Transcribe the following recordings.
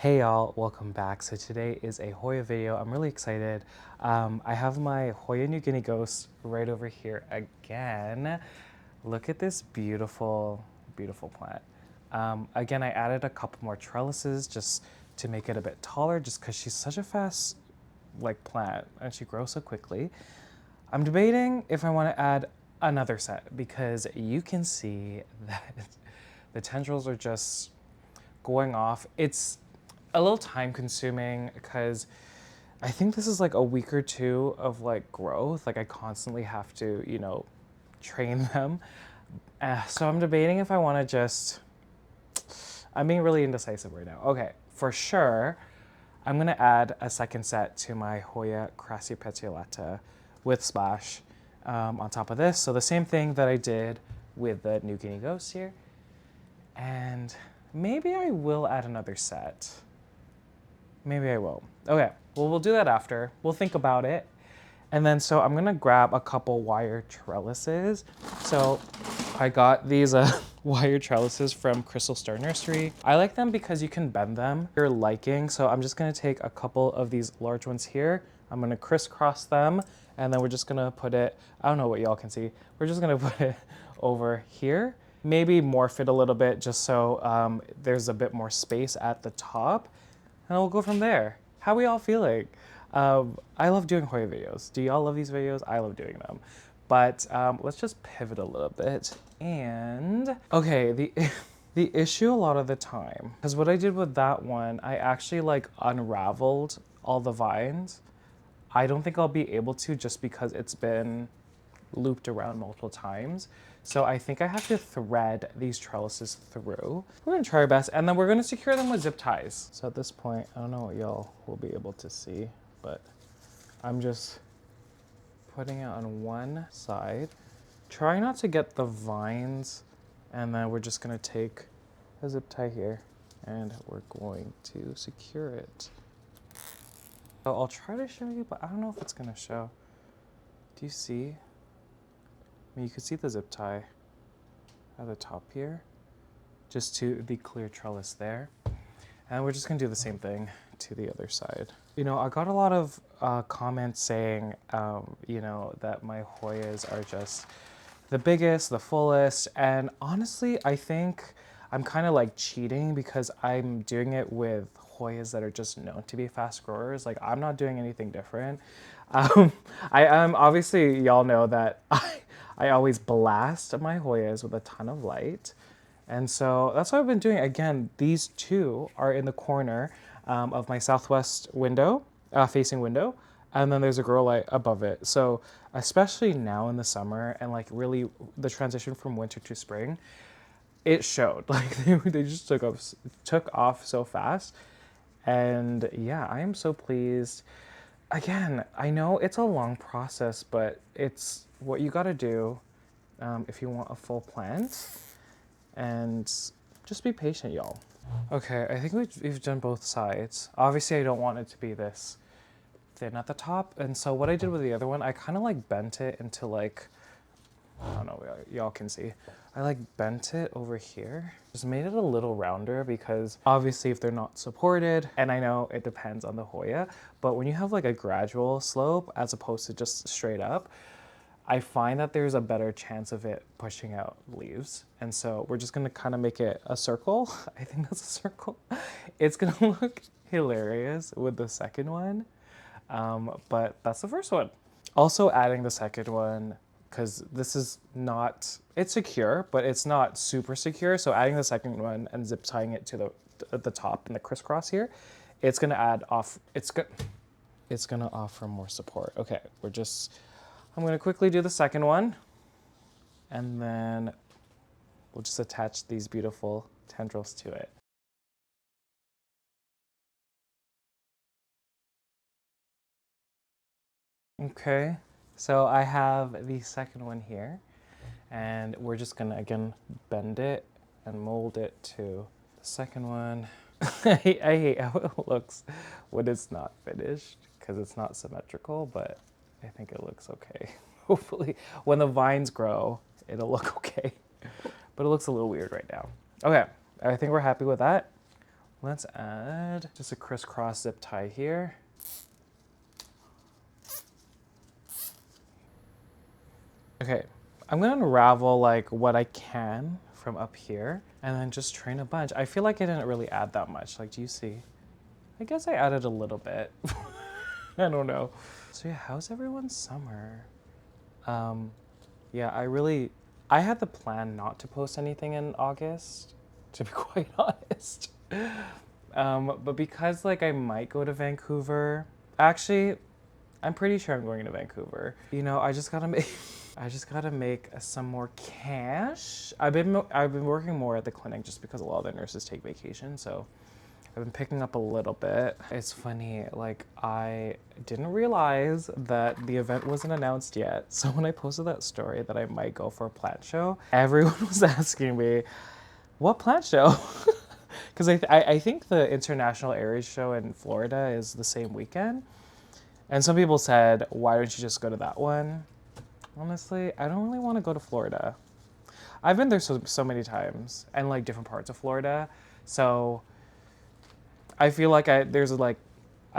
Hey y'all, welcome back. So today is a Hoya video. I'm really excited. I have my Hoya New Guinea ghost right over here again. Look at this beautiful, beautiful plant. Again, I added a couple more trellises just to make it a bit taller just because she's such a fast plant and she grows so quickly. I'm debating if I want to add another set because you can see that the tendrils are just going off. It's a little time consuming because I think this is like a week or two of growth. I constantly have to, train them. So I'm debating if I want to I'm being really indecisive right now. Okay, for sure, I'm gonna add a second set to my Hoya Crassipetiolata with splash on top of this. So the same thing that I did with the New Guinea Ghost here. And maybe I will add another set. Maybe I will. Okay, well, we'll do that after. We'll think about it. And then, so I'm gonna grab a couple wire trellises. So I got these wire trellises from Crystal Star Nursery. I like them because you can bend them to your liking. So I'm just gonna take a couple of these large ones here. I'm gonna crisscross them, and then we're just gonna put it, I don't know what y'all can see. We're just gonna put it over here. Maybe morph it a little bit just so there's a bit more space at the top. And we'll go from there. How are we all feeling? I love doing Hoya videos. Do y'all love these videos? I love doing them. But let's just pivot a little bit. And okay, the issue a lot of the time, because what I did with that one, I actually unraveled all the vines. I don't think I'll be able to just because it's been looped around multiple times. So I think I have to thread these trellises through. We're gonna try our best, and then we're gonna secure them with zip ties. So at this point, I don't know what y'all will be able to see, but I'm just putting it on one side. Try not to get the vines, and then we're just gonna take a zip tie here, and we're going to secure it. So I'll try to show you, but I don't know if it's gonna show. Do you see? I mean, you can see the zip tie at the top here, just to the clear trellis there. And we're just gonna do the same thing to the other side. You know, I got a lot of comments saying, that my Hoyas are just the biggest, the fullest, and honestly, I think I'm kind of cheating because I'm doing it with Hoyas that are just known to be fast growers. I'm not doing anything different. I am obviously, y'all know that I always blast my Hoyas with a ton of light. And so that's what I've been doing. Again, these two are in the corner of my southwest window, facing window. And then there's a grow light above it. So especially now in the summer and really the transition from winter to spring, it showed. They just took off so fast. And yeah, I am so pleased. Again, I know it's a long process, but it's what you gotta do if you want a full plant. And just be patient, y'all. Okay, I think we've done both sides. Obviously, I don't want it to be this thin at the top. And so what I did with the other one, I kind of bent it into I don't know, y'all can see. I bent it over here. Just made it a little rounder because obviously if they're not supported, and I know it depends on the Hoya, but when you have a gradual slope as opposed to just straight up, I find that there's a better chance of it pushing out leaves. And so we're just gonna kind of make it a circle. I think that's a circle. It's gonna look hilarious with the second one, but that's the first one. Also adding the second one, because this is not, it's secure, but it's not super secure. So adding the second one and zip tying it to the top and the crisscross here, it's gonna add off, it's gonna offer more support. Okay, I'm gonna quickly do the second one, and then we'll just attach these beautiful tendrils to it. Okay, so I have the second one here, and we're just gonna, again, bend it and mold it to the second one. I hate how it looks when it's not finished, because it's not symmetrical, but I think it looks okay. Hopefully, when the vines grow, it'll look okay. But it looks a little weird right now. Okay, I think we're happy with that. Let's add just a crisscross zip tie here. Okay, I'm gonna unravel like what I can from up here and then just train a bunch. I feel like I didn't really add that much. Like, do you see? I guess I added a little bit. I don't know. So yeah, how's everyone's summer? Yeah, I had the plan not to post anything in August, to be quite honest. But because like I might go to Vancouver, actually, I'm pretty sure I'm going to Vancouver. You know, I just gotta make some more cash. I've been working more at the clinic just because a lot of the nurses take vacation, so I've been picking up a little bit. It's funny, like I didn't realize that the event wasn't announced yet. So when I posted that story that I might go for a plant show, everyone was asking me, what plant show? Because I think the International Aries Show in Florida is the same weekend. And some people said, why don't you just go to that one? Honestly, I don't really want to go to Florida. I've been there so many times and like different parts of Florida. So I feel like I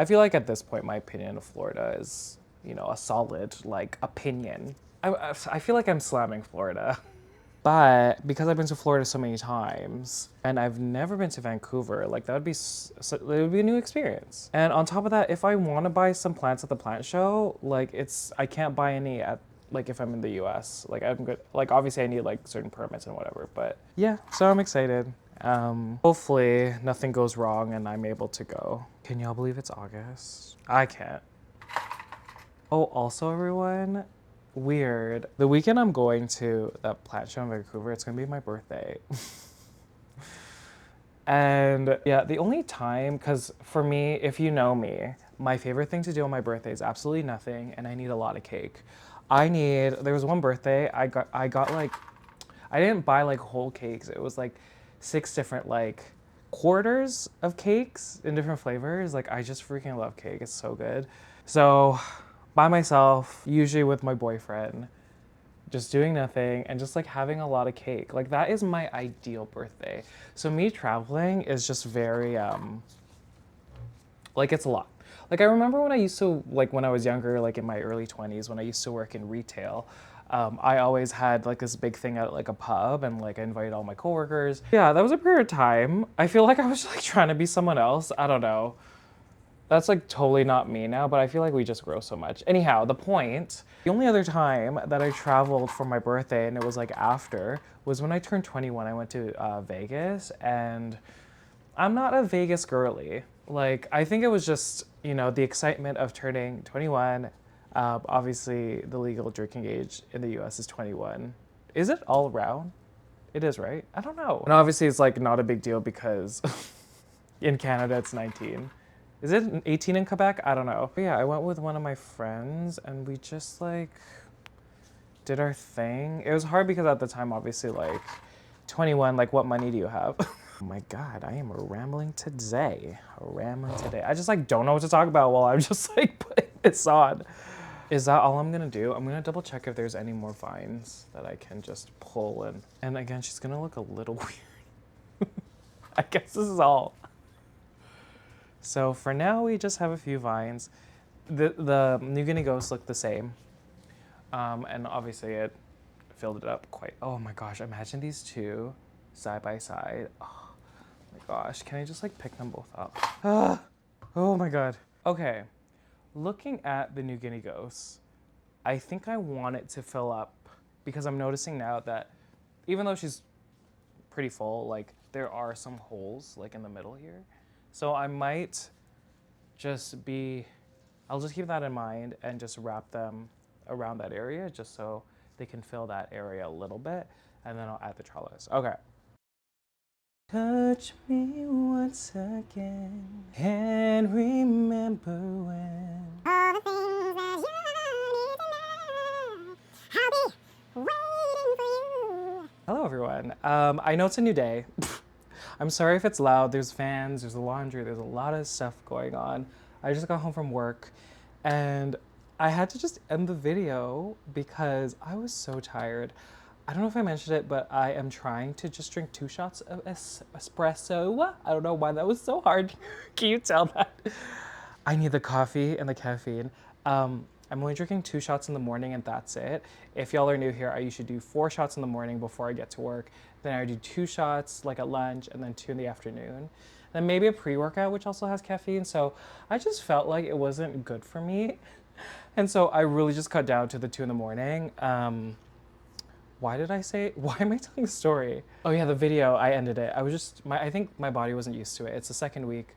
feel like at this point my opinion of Florida is, you know, a solid like opinion. I feel like I'm slamming Florida. But because I've been to Florida so many times and I've never been to Vancouver, like that would be it would be a new experience. And on top of that, if I want to buy some plants at the plant show, like I can't buy any at like if I'm in the US. Like I'm good. Like obviously I need like certain permits and whatever, but yeah, so I'm excited. Hopefully nothing goes wrong and I'm able to go. Can y'all believe it's August? I can't. Oh, also everyone, weird. The weekend I'm going to that plant show in Vancouver, it's gonna be my birthday. And yeah, the only time, because for me, if you know me, my favorite thing to do on my birthday is absolutely nothing, and I need a lot of cake. There was one birthday, I got like, I didn't buy like whole cakes. It was like 6 different like quarters of cakes in different flavors. Like I just freaking love cake. It's so good. So by myself, usually with my boyfriend, just doing nothing and just like having a lot of cake. Like that is my ideal birthday. So me traveling is just very, like it's a lot. Like I remember when I used to, like when I was younger, like in my early 20s, when I used to work in retail, I always had like this big thing at like a pub and like I invited all my coworkers. Yeah, that was a period of time. I feel like I was like trying to be someone else. I don't know. That's like totally not me now, but I feel like we just grow so much. Anyhow, the point, the only other time that I traveled for my birthday and it was like after was when I turned 21. I went to Vegas and I'm not a Vegas girly. Like, I think it was just, you know, the excitement of turning 21. Obviously, the legal drinking age in the US is 21. Is it all around? It is, right? I don't know. And obviously, it's like not a big deal because in Canada, it's 19. Is it 18 in Quebec? I don't know. But yeah, I went with one of my friends and we just like did our thing. It was hard because at the time, obviously, like 21, like what money do you have? Oh my God, I am rambling today. I just like don't know what to talk about while I'm just like putting this on. Is that all I'm gonna do? I'm gonna double check if there's any more vines that I can just pull in. And again, she's gonna look a little weird. I guess this is all. So for now, we just have a few vines. The New Guinea ghosts look the same. And obviously it filled it up quite, oh my gosh, imagine these two side by side. Oh my gosh, can I just like pick them both up? Oh my God. Okay, looking at the New Guinea ghosts, I think I want it to fill up because I'm noticing now that even though she's pretty full, like there are some holes like in the middle here. So I might just I'll just keep that in mind and just wrap them around that area just so they can fill that area a little bit, and then I'll add the trellis. Okay. Touch me once again and remember when all the things that you need to know. I'll be waiting for you. Hello everyone. I know it's a new day. I'm sorry if it's loud. There's fans, there's laundry, there's a lot of stuff going on. I just got home from work and I had to just end the video because I was so tired. I don't know if I mentioned it, but I am trying to just drink 2 shots of espresso. I don't know why that was so hard. Can you tell that? I need the coffee and the caffeine. I'm only drinking 2 shots in the morning and that's it. If y'all are new here, I usually do 4 shots in the morning before I get to work. Then I do 2 shots like at lunch and then 2 in the afternoon. Then maybe a pre-workout, which also has caffeine. So I just felt like it wasn't good for me. And so I really just cut down to the 2 in the morning. Why am I telling the story? Oh yeah, the video, I ended it. I think my body wasn't used to it. It's the 2nd week.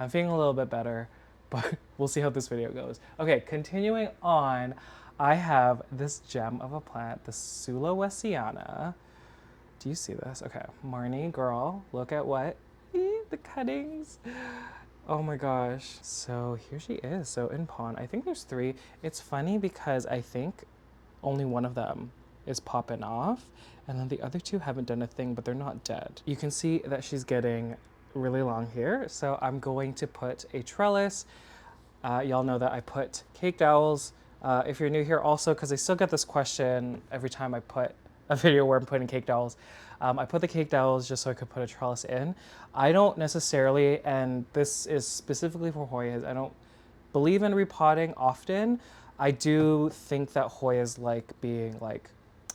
I'm feeling a little bit better, but we'll see how this video goes. Okay, continuing on, I have this gem of a plant, the Sulawesiana. Do you see this? Okay, Marnie, girl, look at what? The cuttings. Oh my gosh. So here she is, so in pond. I think there's 3. It's funny because I think only one of them is popping off, and then the other 2 haven't done a thing, but they're not dead. You can see that she's getting really long here, so I'm going to put a trellis. Y'all know that I put cake dowels. If you're new here also, because I still get this question every time I put a video where I'm putting cake dowels. I put the cake dowels just so I could put a trellis in. I don't necessarily, and this is specifically for Hoyas, I don't believe in repotting often. I do think that Hoyas like being like,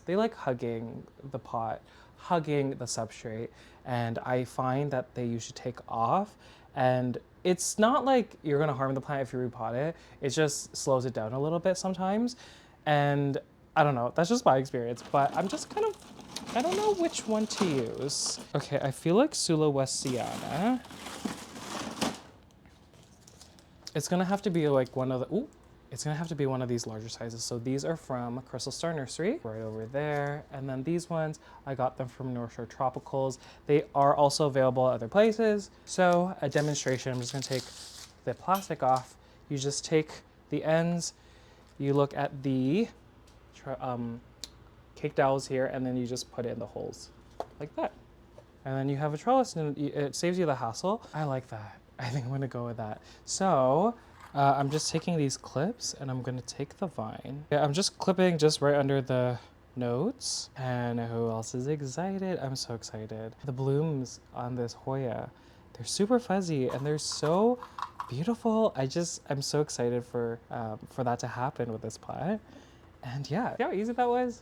they like hugging the pot, hugging the substrate, and I find that they usually take off. And it's not like you're gonna harm the plant if you repot it, it just slows it down a little bit sometimes. And I don't know, that's just my experience, but I'm just kind of, I don't know which one to use. Okay, I feel like Sulawesiana. It's gonna have to be like one of the, it's gonna have to be one of these larger sizes. So these are from Crystal Star Nursery, right over there. And then these ones, I got them from North Shore Tropicals. They are also available at other places. So a demonstration, I'm just gonna take the plastic off. You just take the ends, you look at the cake dowels here, and then you just put it in the holes like that. And then you have a trellis and it saves you the hassle. I like that. I think I'm gonna go with that. So, I'm just taking these clips and I'm gonna take the vine. Yeah, I'm just clipping just right under the nodes. And who else is excited? I'm so excited. The blooms on this Hoya, they're super fuzzy and they're so beautiful. I'm so excited for that to happen with this plant. And yeah, see how easy that was?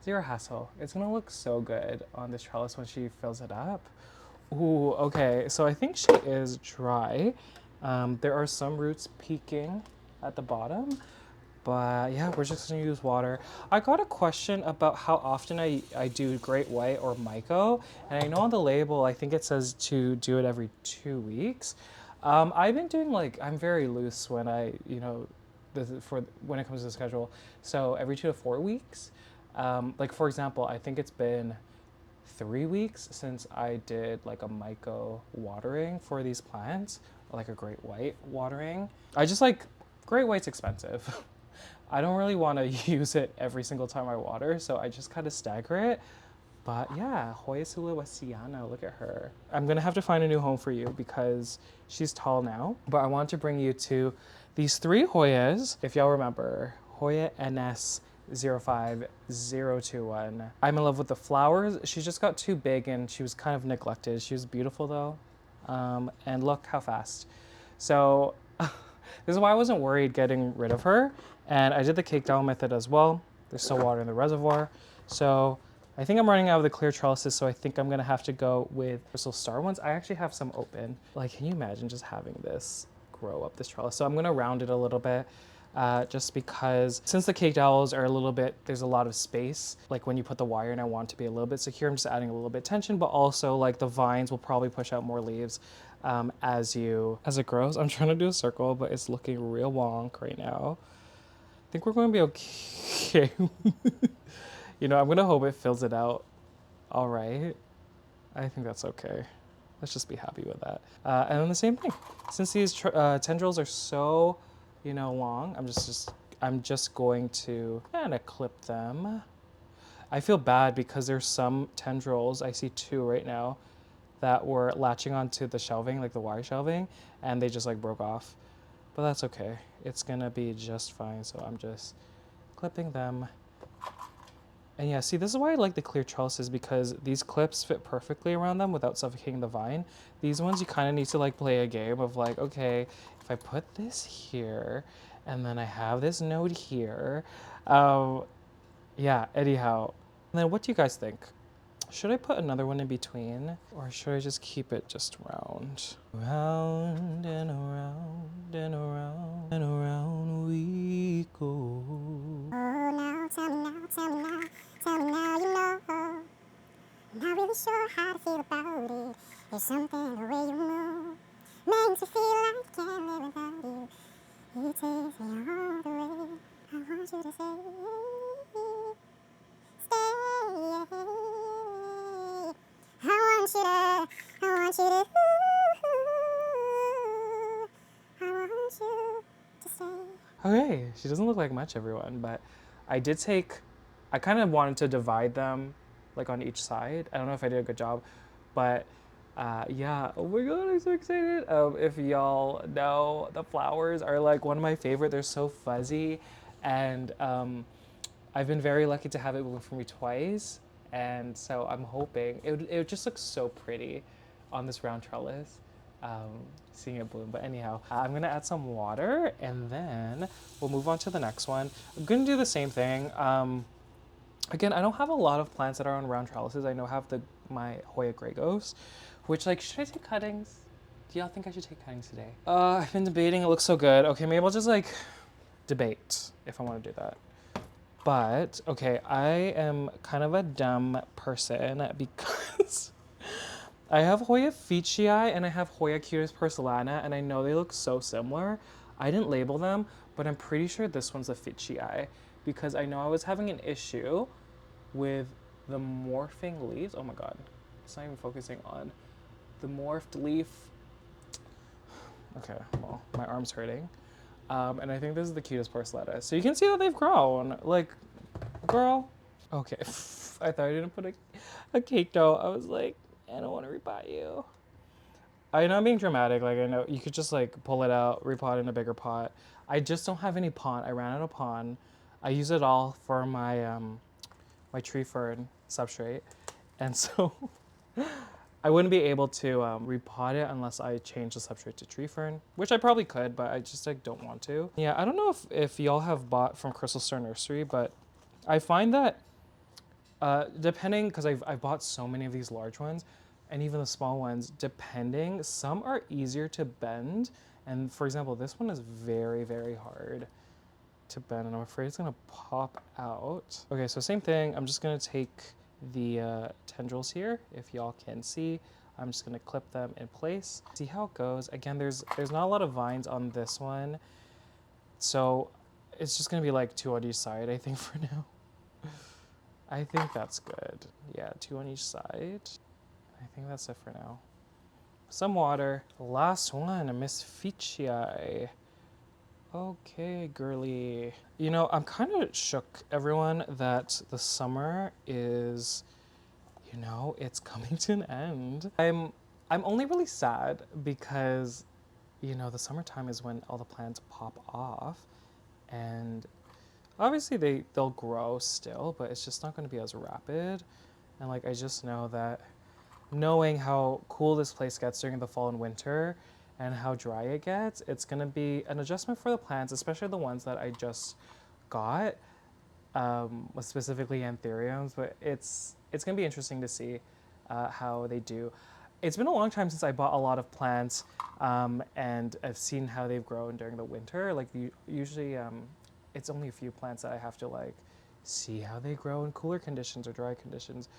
Zero hassle. It's gonna look so good on this trellis when she fills it up. Ooh, okay, so I think she is dry. There are some roots peeking at the bottom, but yeah, we're just gonna use water. I got a question about how often I do Great White or Myco, and I know on the label, I think it says to do it every 2 weeks. I've been doing I'm very loose when when it comes to the schedule. So every 2 to 4 weeks. For example, I think it's been 3 weeks since I did a Myco watering for these plants, like a Great White watering. I just Great White's expensive. I don't really want to use it every single time I water, so I just kind of stagger it. But yeah, Hoya Sulawesiana, look at her. I'm gonna have to find a new home for you because she's tall now, but I want to bring you to these 3 Hoyas. If y'all remember, Hoya NS05-21. I'm in love with the flowers. She just got too big and she was kind of neglected. She was beautiful though. And look how fast. So this is why I wasn't worried getting rid of her. And I did the cake down method as well. There's still water in the reservoir. So I think I'm running out of the clear trellises, so I think I'm gonna have to go with Crystal Star ones. I actually have some open. Can you imagine just having this grow up this trellis? So I'm gonna round it a little bit. Just because since the cake dowels are there's a lot of space, when you put the wire in, I want it to be a little bit secure. I'm just adding a little bit tension, but also the vines will probably push out more leaves as it grows. I'm trying to do a circle, but it's looking real wonk right now. I think we're going to be okay. I'm going to hope it fills it out all right. I think that's okay. Let's just be happy with that. And then the same thing. Since these tendrils are so long, I'm just going to kind of clip them. I feel bad because there's some tendrils, I see 2 right now, that were latching onto the shelving, the wire shelving, and they just broke off. But that's okay. It's gonna be just fine. So I'm just clipping them. And yeah, see, this is why I like the clear trellises, because these clips fit perfectly around them without suffocating the vine. These ones, you kind of need to like play a game of like, okay, if I put this here and then I have this node here, yeah, anyhow. And then what do you guys think? Should I put another one in between, or should I just keep it just round? Round and around and around and around we go. Oh, now, tell me now, tell me now, tell me now you know. I'm not really sure how to feel about it. There's something in the way you move makes me feel like I can't live without you. It takes me all the way. I want you to stay, stay. I want you to, I want you to stay. Okay, she doesn't look like much, everyone, but I kind of wanted to divide them like on each side. I don't know if I did a good job, but yeah, oh my god, I'm so excited. If y'all know, the flowers are like one of my favorite. They're so fuzzy, and I've been very lucky to have it bloom for me twice, and so I'm hoping it just looks so pretty on this round trellis, seeing it bloom. But anyhow, I'm gonna add some water, and then we'll move on to the next one. I'm gonna do the same thing. Again, I don't have a lot of plants that are on round trellises. I know I have my Hoya Grey Ghost, which, like, should I take cuttings? Do y'all think I should take cuttings today? I've been debating. It looks so good. Okay, maybe I'll just like debate if I want to do that. But okay, I am kind of a dumb person because I have Hoya Fitchii and I have Hoya Cutis Porcelena, and I know they look so similar. I didn't label them, but I'm pretty sure this one's a Fitchii because I know I was having an issue with the morphing leaves. Oh my god, it's not even focusing on the morphed leaf. Okay, well, my arm's hurting. And I think this is the Cutis Porcelena. So you can see that they've grown. Like, girl. Okay, I thought I didn't put a cake dough. I was like, I don't want to repot you. I know I'm being dramatic. Like, I know you could just like pull it out, repot in a bigger pot. I just don't have any pond. I ran out of pond. I use it all for my my tree fern substrate, and so I wouldn't be able to repot it unless I change the substrate to tree fern, which I probably could, but I just like don't want to. Yeah, I don't know if y'all have bought from Crystal Star Nursery, but I find that depending, because I've bought so many of these large ones, and even the small ones, depending, some are easier to bend, and for example, this one is very, very hard to bend, and I'm afraid it's gonna pop out. Okay, so same thing. I'm just gonna take the tendrils here, if y'all can see. I'm just gonna clip them in place. See how it goes. Again, there's not a lot of vines on this one, so it's just gonna be like 2 on each side, I think, for now. I think that's good. Yeah, 2 on each side. I think that's it for now. Some water. Last one, Miss Fitchii. Okay, girly. You know, I'm kind of shook, everyone, that the summer is, you know, it's coming to an end. I'm only really sad because, you know, the summertime is when all the plants pop off, and obviously they'll grow still, but it's just not going to be as rapid. And like I just know that knowing how cool this place gets during the fall and winter and how dry it gets, it's going to be an adjustment for the plants, especially the ones that I just got, specifically Anthuriums. But it's going to be interesting to see how they do. It's been a long time since I bought a lot of plants, and I've seen how they've grown during the winter. Like usually, it's only a few plants that I have to like see how they grow in cooler conditions or dry conditions.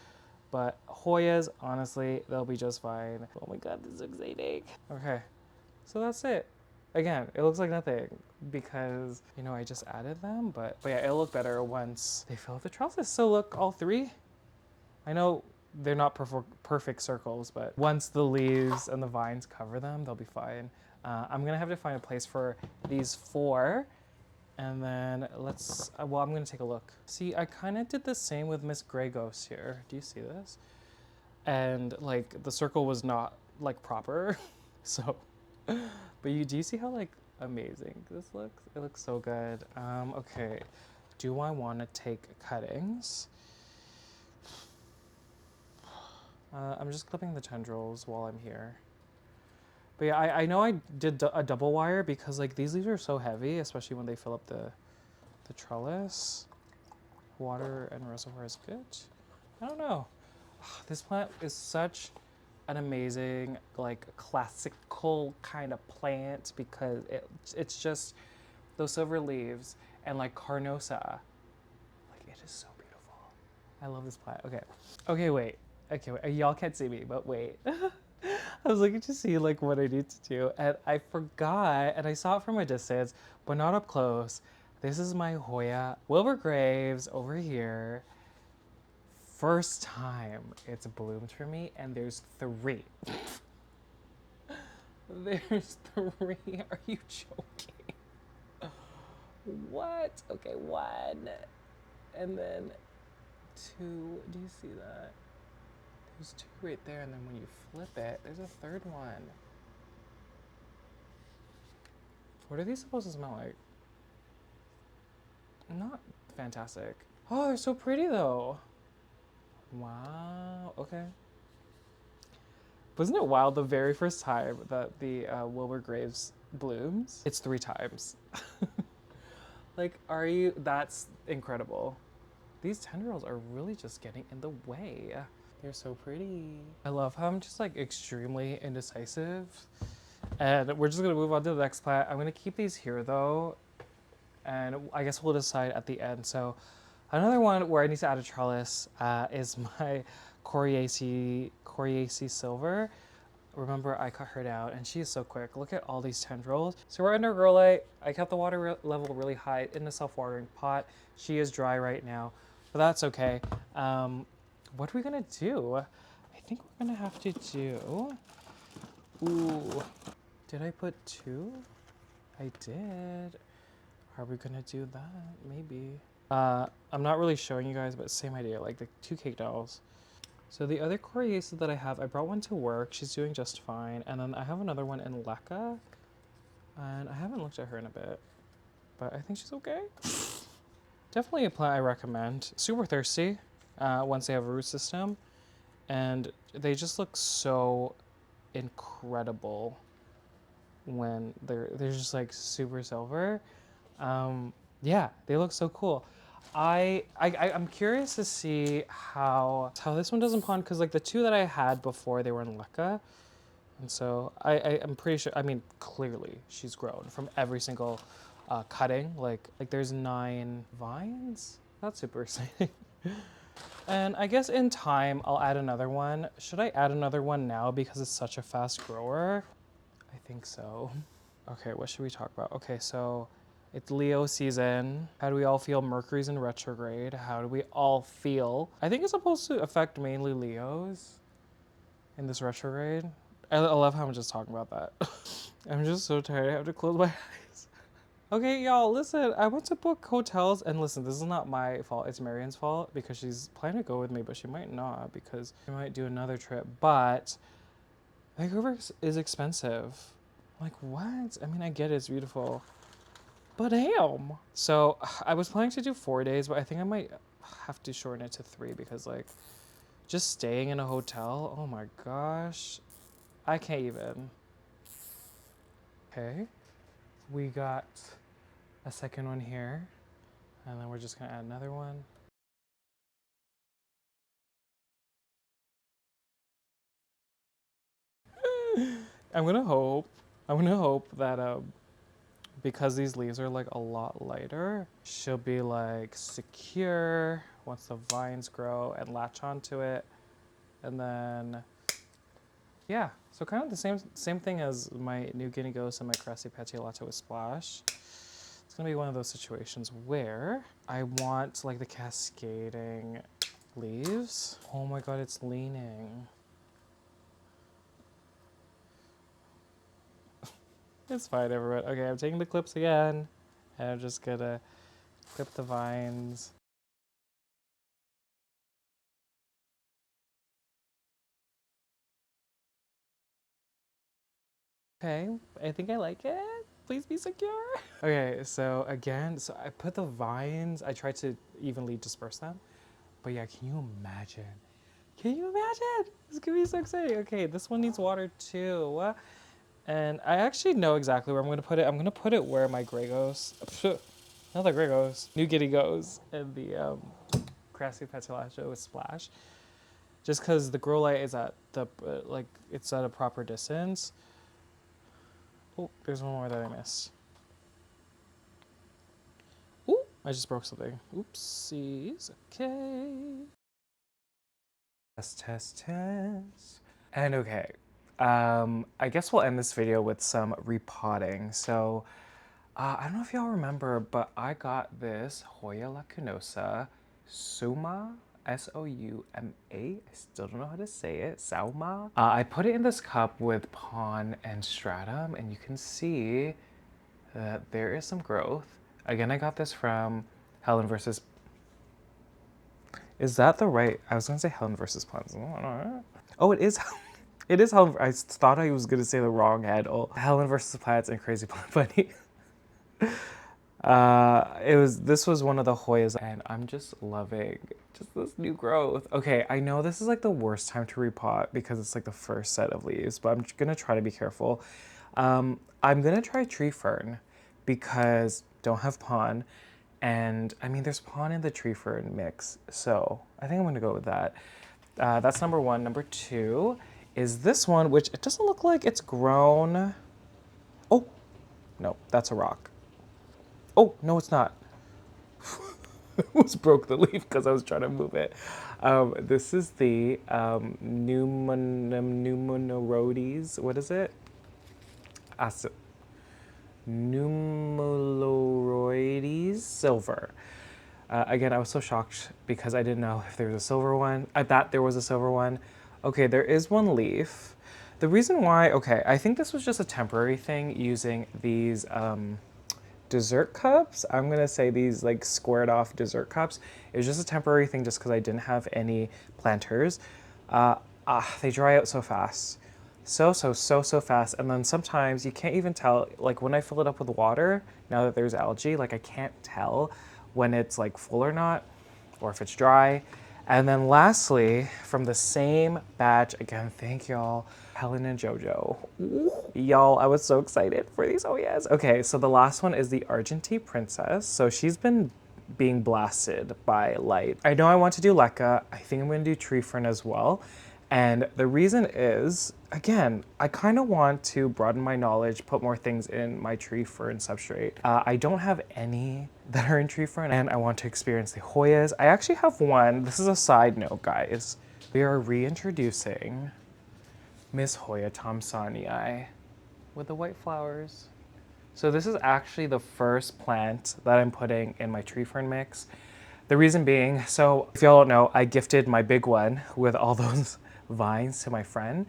But Hoyas, honestly, they'll be just fine. Oh my god, this is exciting. Okay, so that's it. Again, it looks like nothing because, you know, I just added them, but yeah, it'll look better once they fill up the trellises. So look, all 3. I know they're not perfect circles, but once the leaves and the vines cover them, they'll be fine. I'm gonna have to find a place for these 4. And then well, I'm gonna take a look. See, I kind of did the same with Miss Grey Ghost here. Do you see this? And like the circle was not like proper. So, but do you see how like amazing this looks? It looks so good. Okay, do I want to take cuttings? I'm just clipping the tendrils while I'm here. But yeah, I know I did a double wire because like these leaves are so heavy, especially when they fill up the trellis. Water and reservoir is good. I don't know. This plant is such an amazing, like classical kind of plant because it's just those silver leaves and like carnosa. Like it is so beautiful. I love this plant. Okay. Okay, wait. Okay, wait. Y'all can't see me, but wait. I was looking to see like what I need to do, and I forgot, and I saw it from a distance, but not up close. This is my Hoya Wilbur Graves over here. First time it's bloomed for me, and there's 3. There's 3. Are you joking? What? Okay, 1, and then 2. Do you see that? There's 2 right there, and then when you flip it, there's a 3rd one. What are these supposed to smell like? Not fantastic. Oh, they're so pretty though. Wow. Okay. Wasn't it wild the very first time that the Wilbur Graves blooms? It's 3 times. Like, are you? That's incredible. These tendrils are really just getting in the way. They're so pretty. I love how I'm just like extremely indecisive. And we're just gonna move on to the next plant. I'm gonna keep these here though. And I guess we'll decide at the end. So another one where I need to add a trellis is my Coriacea Silver. Remember, I cut her down, and she is so quick. Look at all these tendrils. So we're under grow light. I kept the water level really high in the self-watering pot. She is dry right now, but that's okay. What are we gonna do? I think we're gonna have to do. Ooh, did I put 2? I did. Are we gonna do that? Maybe. I'm not really showing you guys, but same idea, like the 2 cake dolls. So the other Coriacea that I have, I brought one to work. She's doing just fine. And then I have another one in Leca. And I haven't looked at her in a bit, but I think she's okay. Definitely a plant I recommend. Super thirsty once they have a root system. And they just look so incredible when they're just like super silver. Yeah, they look so cool. I'm curious to see how this one doesn't pond because like the 2 that I had before they were in Leca, and so I'm pretty sure. I mean, clearly she's grown from every single cutting. Like there's 9 vines. That's super exciting. And I guess in time I'll add another one. Should I add another one now because it's such a fast grower? I think so. Okay, what should we talk about? Okay, so it's Leo season. How do we all feel? Mercury's in retrograde. How do we all feel? I think it's supposed to affect mainly Leos in this retrograde. I love how I'm just talking about that. I'm just so tired. I have to close my eyes. Okay, y'all, listen. I went to book hotels, and listen, this is not my fault. It's Marian's fault because she's planning to go with me, but she might not because she might do another trip. But Vancouver is expensive. Like, what? I mean, I get it, it's beautiful. But damn. So I was planning to do 4 days, but I think I might have to shorten it to 3 because like just staying in a hotel, oh my gosh. I can't even. Okay. We got a second one here. And then we're just gonna add another one. I'm gonna hope that because these leaves are like a lot lighter, she'll be like secure once the vines grow and latch onto it. And then, yeah, so kind of the same thing as my new Guinea ghost and my Crassipetiolata with Splash. It's gonna be one of those situations where I want like the cascading leaves. Oh my god, it's leaning. It's fine, everyone. Okay, I'm taking the clips again, and I'm just gonna clip the vines. Okay, I think I like it. Please be secure. Okay, so again, so I put the vines, I tried to evenly disperse them. But yeah, can you imagine Can you imagine? This could be so exciting. Okay, this one needs water too. And I actually know exactly where I'm gonna put it. I'm gonna put it where my Grey goes. Not the Grey goes. New Guinea goes. And the Crassipetiolata with Splash. Just because the grow light is at the, like, it's at a proper distance. Oh, there's one more that I missed. Ooh, I just broke something. Oopsies. Okay. Test. And okay, I guess we'll end this video with some repotting. So, I don't know if y'all remember, but I got this Hoya Lacunosa Souma, S-O-U-M-A. I still don't know how to say it, Souma. I put it in this cup with pon and stratum, and you can see that there is some growth. Again, I got this from Helen versus... Is that the right? I was gonna say Helen versus Plants. Oh, it is. It is Helen. I thought I was gonna say the wrong handle. Helen versus Plants and Crazy Plant Bunny. This was one of the Hoyas, and I'm just loving just this new growth. Okay, I know this is like the worst time to repot because it's like the first set of leaves, but I'm gonna try to be careful. I'm gonna try tree fern because don't have pon. And I mean, there's pon in the tree fern mix, so I think I'm gonna go with that. That's number one. Number two is this one, which it doesn't look like it's grown. Oh, no, that's a rock. Oh, no, it's not. I almost broke the leaf because I was trying to move it. This is the nummularioides. What is it? Nummularioides silver. Again, I was so shocked because I didn't know if there was a silver one. I thought there was a silver one. Okay, there is one leaf. The reason why, okay, I think this was just a temporary thing using these dessert cups. I'm gonna say these like squared off dessert cups. It was just a temporary thing just because I didn't have any planters. They dry out so fast. So fast. And then sometimes you can't even tell, like when I fill it up with water, now that there's algae, like I can't tell when it's like full or not, or if it's dry. And then lastly, from the same batch, again, thank y'all, Helen and Jojo. Y'all, I was so excited for these Hoyas. Okay, so the last one is the Argentea Princess. So she's been being blasted by light. I know I want to do Leca. I think I'm gonna do tree fern as well. And the reason is, again, I kind of want to broaden my knowledge, put more things in my tree fern substrate. I don't have any that are in tree fern, and I want to experience the Hoyas. I actually have one. This is a side note, guys. We are reintroducing Miss Hoya Thomsonii with the white flowers. So this is actually the first plant that I'm putting in my tree fern mix. The reason being, so if y'all don't know, I gifted my big one with all those vines to my friend.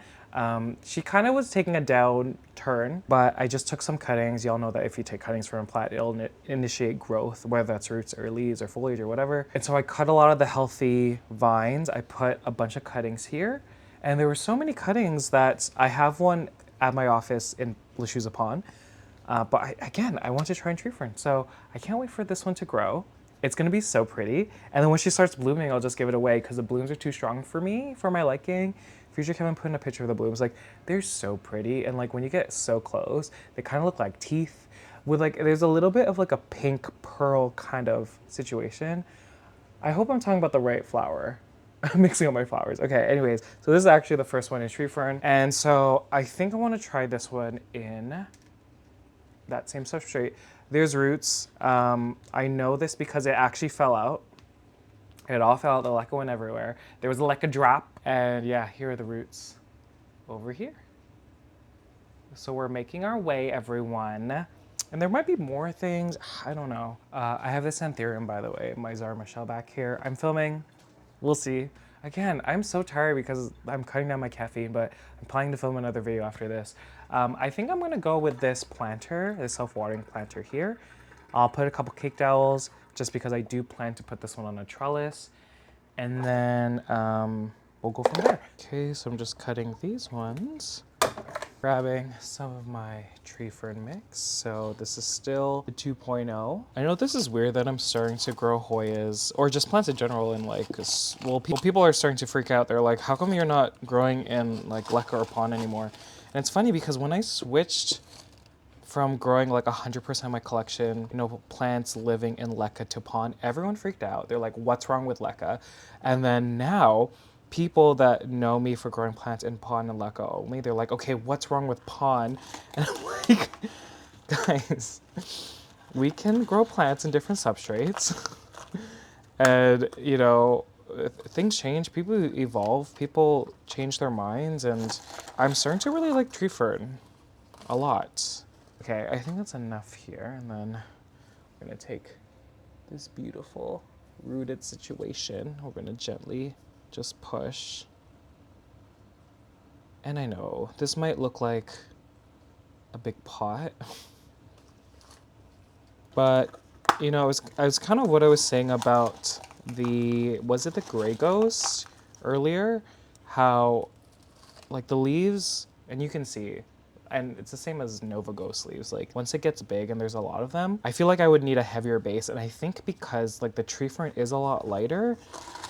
She kind of was taking a downturn, but I just took some cuttings. Y'all know that if you take cuttings from a plant, it'll initiate growth, whether that's roots or leaves or foliage or whatever. And so I cut a lot of the healthy vines. I put a bunch of cuttings here, and there were so many cuttings that I have one at my office in Lashusa Pond. But again, I want to try and tree fern. So I can't wait for this one to grow. It's gonna be so pretty. And then when she starts blooming, I'll just give it away because the blooms are too strong for me, for my liking. Future Kevin put in a picture of the blooms. Like, they're so pretty. And like when you get so close, they kind of look like teeth with like, there's a little bit of like a pink pearl kind of situation. I hope I'm talking about the right flower. I'm mixing up my flowers. Okay, anyways, so this is actually the first one in tree fern. And so I think I want to try this one in that same substrate. There's roots. I know this because it actually fell out. It all fell out. The leca went everywhere. There was a leca drop. And yeah, here are the roots over here. So we're making our way, everyone. And there might be more things. I don't know. I have this Anthurium, by the way, my Zara Michelle back here. I'm filming. We'll see. Again, I'm so tired because I'm cutting down my caffeine, but I'm planning to film another video after this. I think I'm gonna go with this planter, this self-watering planter here. I'll put a couple cake dowels just because I do plan to put this one on a trellis. And then we'll go from there. Okay, so I'm just cutting these ones. Grabbing some of my tree fern mix. So this is still the 2.0. I know this is weird that I'm starting to grow Hoyas, or just plants in general in like, well, people are starting to freak out. They're like, how come you're not growing in like leca or pond anymore? And it's funny because when I switched from growing like 100% of my collection, plants living in leca to pond, everyone freaked out. They're like, what's wrong with leca? And then now, people that know me for growing plants in pond and leca only, they're like, okay, what's wrong with pond? And I'm like, guys, we can grow plants in different substrates. And, things change, people evolve, people change their minds, and I'm starting to really like tree fern a lot. Okay, I think that's enough here, and then we're gonna take this beautiful rooted situation. We're gonna gently just push. And I know this might look like a big pot, but it was kind of what I was saying about was it the gray ghost earlier? How like the leaves, and you can see, and it's the same as Nova Ghost leaves. Like once it gets big and there's a lot of them, I feel like I would need a heavier base. And I think because like the tree fern is a lot lighter,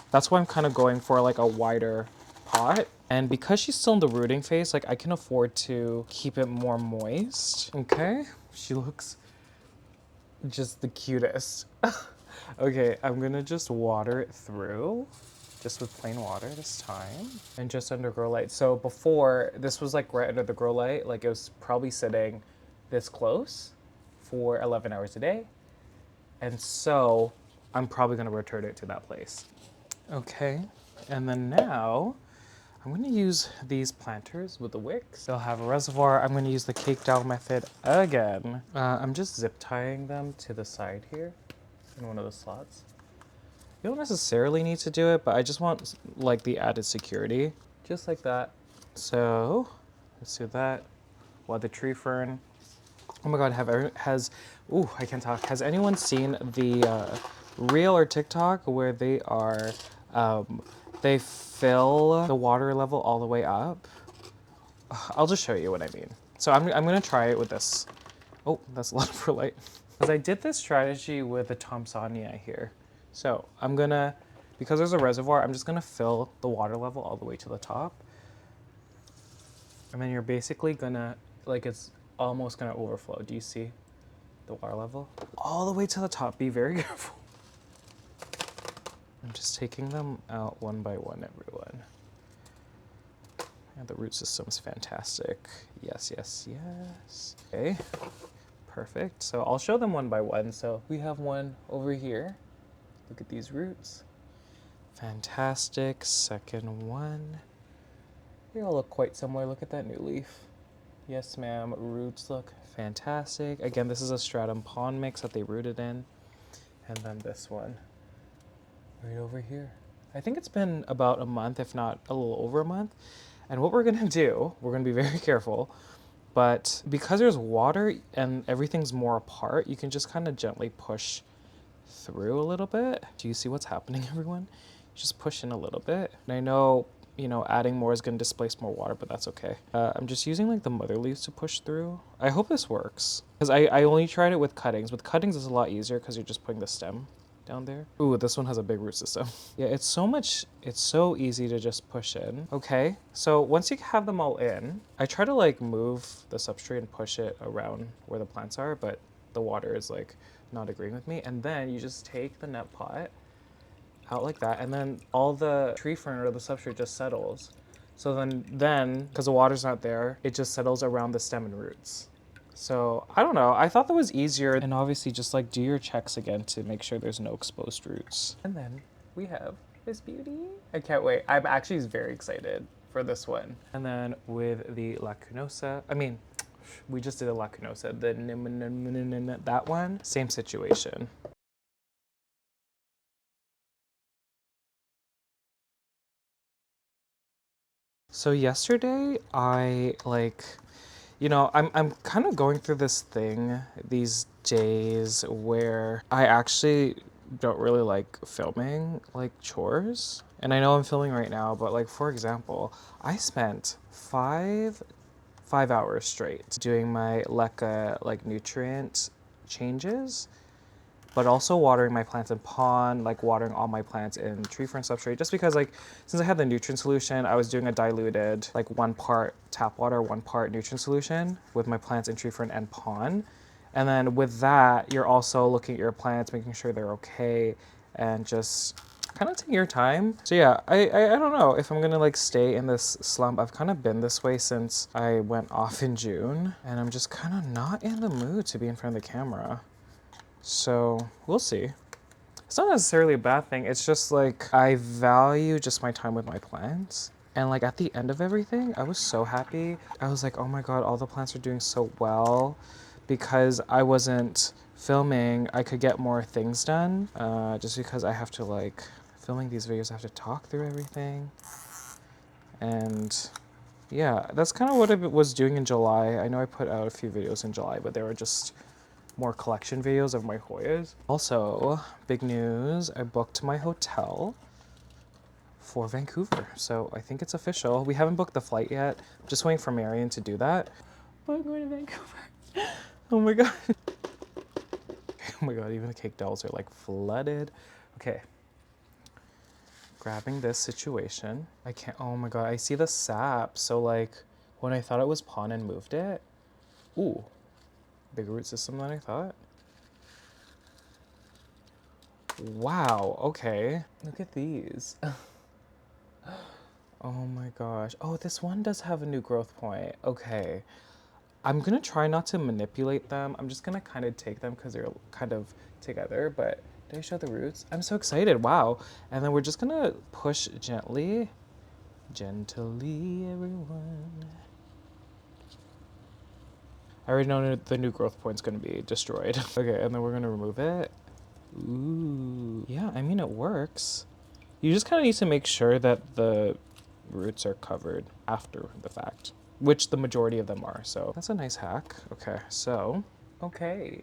that's why I'm kind of going for like a wider pot. And because she's still in the rooting phase, like I can afford to keep it more moist. Okay, she looks just the cutest. Okay, I'm gonna just water it through. Just with plain water this time, and just under grow light. So before, this was like right under the grow light, like it was probably sitting this close for 11 hours a day. And so I'm probably gonna return it to that place. Okay, and then now I'm gonna use these planters with the wicks. They'll have a reservoir. I'm gonna use the cake dowel method again. I'm just zip tying them to the side here in one of the slots. You don't necessarily need to do it, but I just want like the added security. Just like that. So let's do that. While the tree fern. Oh my God, I can't talk. Has anyone seen the reel or TikTok where they fill the water level all the way up? I'll just show you what I mean. So I'm gonna try it with this. Oh, that's a lot of light. Because I did this strategy with the Thompsonia here. So because there's a reservoir, I'm just gonna fill the water level all the way to the top. And then you're basically gonna, it's almost gonna overflow. Do you see the water level? All the way to the top, be very careful. I'm just taking them out one by one, everyone. And the root system is fantastic. Yes, yes, yes. Okay, perfect. So I'll show them one by one. So we have one over here. Look at these roots. Fantastic. Second one. They all look quite similar. Look at that new leaf. Yes, ma'am. Roots look fantastic. Again, this is a stratum pond mix that they rooted in. And then this one right over here. I think it's been about a month, if not a little over a month. And what we're gonna do, we're gonna be very careful, but because there's water and everything's more apart, you can just kind of gently push through a little bit. Do you see what's happening, everyone? Just push in a little bit. And I know, adding more is going to displace more water, but that's okay. I'm just using like the mother leaves to push through. I hope this works. Because I only tried it with cuttings. With cuttings, it's a lot easier because you're just putting the stem down there. Ooh, this one has a big root system. Yeah, it's so easy to just push in. Okay, so once you have them all in, I try to like move the substrate and push it around where the plants are, but the water is like not agreeing with me. And then you just take the net pot out like that, and then all the tree fern or the substrate just settles. So then, because the water's not there, it just settles around the stem and roots. So I don't know, I thought that was easier. And obviously just like do your checks again to make sure there's no exposed roots. And then we have this beauty. I can't wait. I'm actually very excited for this one. And then with the Lacunosa, we just did a Lacunosa, that one, same situation. So yesterday, I'm kind of going through this thing these days where I actually don't really like filming like chores. And I know I'm filming right now, but like for example, I spent five 5 hours straight doing my leca like nutrient changes, but also watering my plants in pond, like watering all my plants in tree fern substrate, just because like, since I had the nutrient solution, I was doing a diluted, like 1 part tap water, 1 part nutrient solution with my plants in tree fern and pond. And then with that, you're also looking at your plants, making sure they're okay, and just kind of taking your time. So yeah, I don't know if I'm gonna like stay in this slump. I've kind of been this way since I went off in June, and I'm just kind of not in the mood to be in front of the camera. So we'll see. It's not necessarily a bad thing. It's just like I value just my time with my plants. And like at the end of everything, I was so happy. I was like, oh my God, all the plants are doing so well. Because I wasn't filming, I could get more things done. Just because I have to like, filming these videos, I have to talk through everything. And yeah, that's kind of what I was doing in July. I know I put out a few videos in July, but they were just more collection videos of my Hoyas. Also, big news, I booked my hotel for Vancouver. So I think it's official. We haven't booked the flight yet. I'm just waiting for Marion to do that. But I'm going to Vancouver. Oh my God. Oh my God, even the cake dolls are like flooded. Okay. Grabbing this situation. I can't, oh my God, I see the sap. So like when I thought it was pond and moved it, ooh. Bigger root system than I thought. Wow, okay. Look at these. Oh my gosh. Oh, this one does have a new growth point. Okay. I'm gonna try not to manipulate them. I'm just gonna kind of take them because they're kind of together, but did I show the roots? I'm so excited, wow. And then we're just gonna push gently. Gently, everyone. I already know the new growth point's gonna be destroyed. Okay, and then we're gonna remove it. Ooh, yeah, I mean, it works. You just kind of need to make sure that the roots are covered after the fact, which the majority of them are, so that's a nice hack. Okay, so, okay,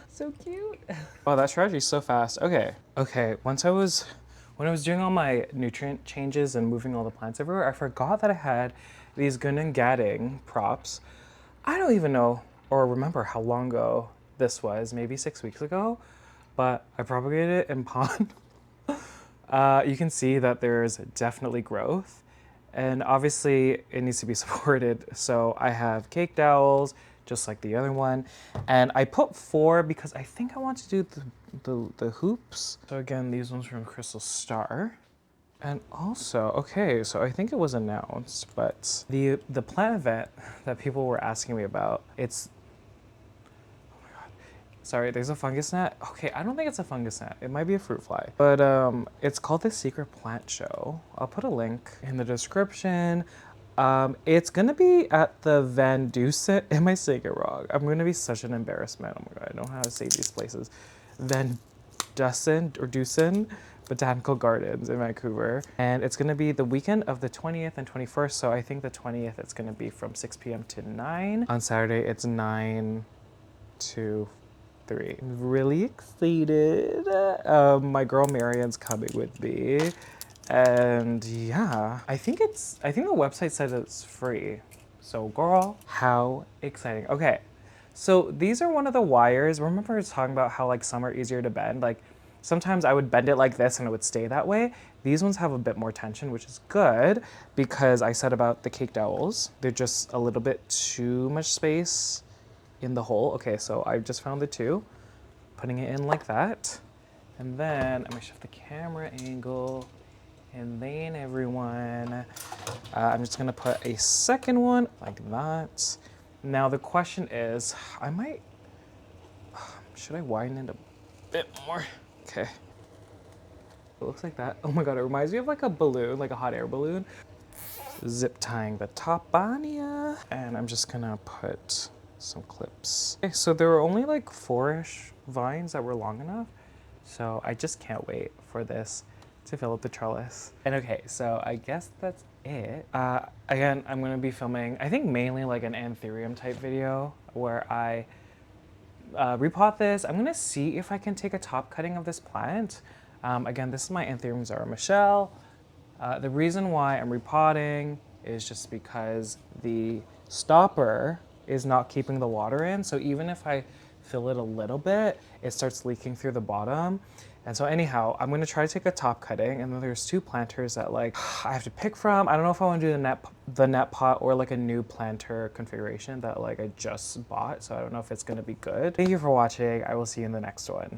so cute. Oh, that strategy's so fast. Okay, when I was doing all my nutrient changes and moving all the plants everywhere, I forgot that I had these gunung gading props. I don't even know or remember how long ago this was, maybe 6 weeks ago, but I propagated it in pond. You can see that there's definitely growth, and obviously it needs to be supported. So I have cake dowels, just like the other one, and I put 4 because I think I want to do the hoops. So again, these ones from Crystal Star. And also, okay, so I think it was announced, but the plant event that people were asking me about, it's, oh my God, sorry, there's a fungus gnat. Okay, I don't think it's a fungus gnat. It might be a fruit fly, but it's called the Secret Plant Show. I'll put a link in the description. It's gonna be at the Van Dusen. Am I saying it wrong? I'm gonna be such an embarrassment. Oh my God, I don't know how to say these places. Van Dusen Botanical Gardens in Vancouver. And it's gonna be the weekend of the 20th and 21st. So I think the 20th, it's gonna be from 6 p.m. to 9. On Saturday, it's 9 to 3. I'm really excited. My girl Marion's coming with me. And yeah, I think the website said it's free. So girl, how exciting. Okay, so these are one of the wires. Remember I was talking about how like some are easier to bend? Like sometimes I would bend it like this and it would stay that way. These ones have a bit more tension, which is good because I said about the cake dowels, they're just a little bit too much space in the hole. Okay, so I just found the 2, putting it in like that. And then I'm gonna shift the camera angle. And then everyone, I'm just gonna put a second one like that. Now the question is, should I widen it a bit more? Okay. It looks like that. Oh my God, it reminds me of like a balloon, like a hot air balloon. Zip tying the top on ya. And I'm just gonna put some clips. Okay, so there were only like 4-ish vines that were long enough. So I just can't wait for this to fill up the trellis. And okay, so I guess that's it. Again, I'm gonna be filming, I think mainly like an Anthurium type video where I repot this. I'm gonna see if I can take a top cutting of this plant. Again, this is my Anthurium Zara Michelle. The reason why I'm repotting is just because the stopper is not keeping the water in. So even if I fill it a little bit, it starts leaking through the bottom. And so anyhow, I'm gonna try to take a top cutting, and then there's 2 planters that like I have to pick from. I don't know if I wanna do the net pot or like a new planter configuration that like I just bought. So I don't know if it's gonna be good. Thank you for watching. I will see you in the next one.